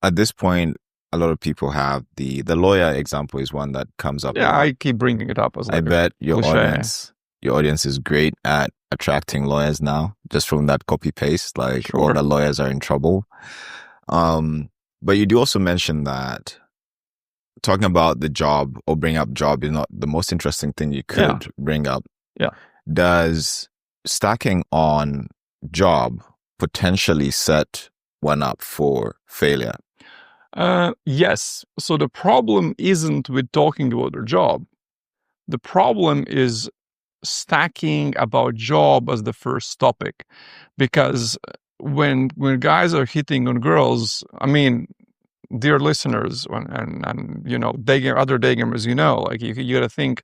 at this point, a lot of people have the lawyer example is one that comes up a Yeah, lot. I keep bringing it up as I like bet your cliche. audience is great at attracting lawyers now, just from that copy paste. Like all Sure. the lawyers are in trouble. But you do also mention that talking about the job or bring up job is not the most interesting thing you could bring up. Yeah. Does stacking on job potentially set one up for failure? Yes. So the problem isn't with talking about their job. The problem is stacking about job as the first topic, because when guys are hitting on girls, I mean, dear listeners, and you know, other day gamers, you know, like you got to think,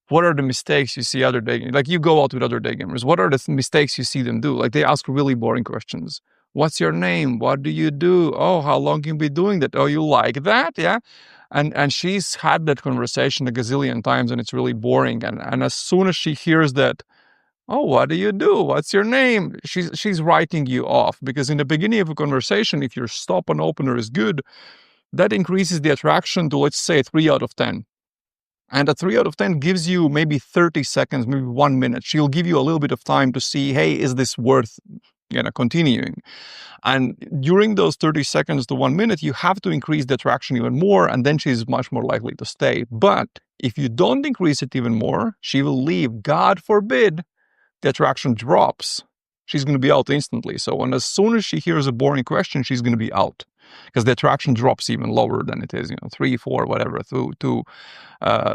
what are the mistakes you see other day? Like you go out with other day gamers, what are the mistakes you see them do? Like they ask really boring questions. What's your name? What do you do? Oh, how long you been doing that? Oh, you like that? Yeah. And she's had that conversation a gazillion times and it's really boring. And as soon as she hears that, oh, what do you do? What's your name? She's writing you off, because in the beginning of a conversation, if your stop and opener is good, that increases the attraction to, let's say, 3 out of 10. And a 3 out of 10 gives you maybe 30 seconds, maybe 1 minute. She'll give you a little bit of time to see, hey, is this worth continuing? And during those 30 seconds to 1 minute, you have to increase the attraction even more, and then she's much more likely to stay. But if you don't increase it even more, she will leave. God forbid the attraction drops. She's going to be out instantly. So as soon as she hears a boring question, she's going to be out, because the attraction drops even lower than it is, 3, 4, whatever, 2.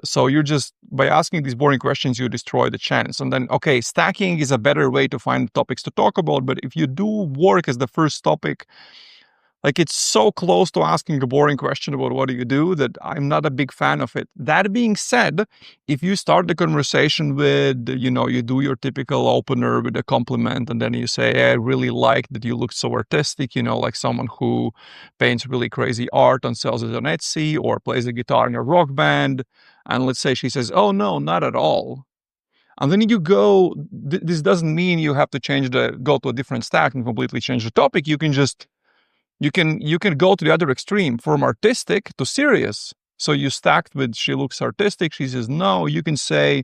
So you're just, by asking these boring questions, you destroy the chance. And then, okay, stacking is a better way to find topics to talk about. But if you do work as the first topic, like it's so close to asking a boring question about what do you do that I'm not a big fan of it. That being said, if you start the conversation with, you do your typical opener with a compliment, and then you say, hey, I really like that you look so artistic, like someone who paints really crazy art and sells it on Etsy or plays the guitar in a rock band. And let's say she says, oh, no, not at all. And then you go, this doesn't mean you have to go to a different stack and completely change the topic. You can just you can go to the other extreme, from artistic to serious. So you stacked with, she looks artistic, she says no. You can say,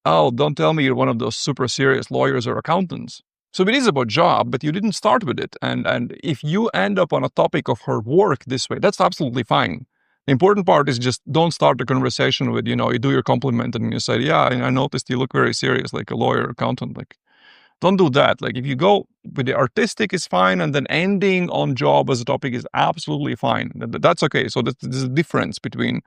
oh, don't tell me you're one of those super serious lawyers or accountants. So it is about job, but you didn't start with it. And if you end up on a topic of her work this way, that's absolutely fine. The important part is just don't start the conversation with, you do your compliment and you say, yeah, I noticed you look very serious, like a lawyer, accountant. Like, don't do that. Like if you go with the artistic is fine, and then ending on job as a topic is absolutely fine. That's okay. So there's a difference between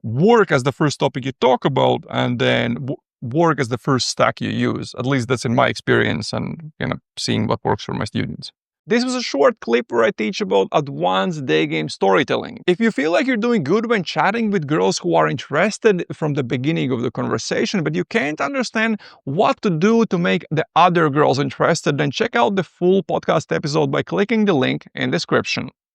work as the first topic you talk about and then work as the first stack you use. At least that's in my experience and seeing what works for my students. This was a short clip where I teach about advanced day game storytelling. If you feel like you're doing good when chatting with girls who are interested from the beginning of the conversation, but you can't understand what to do to make the other girls interested, then check out the full podcast episode by clicking the link in the description.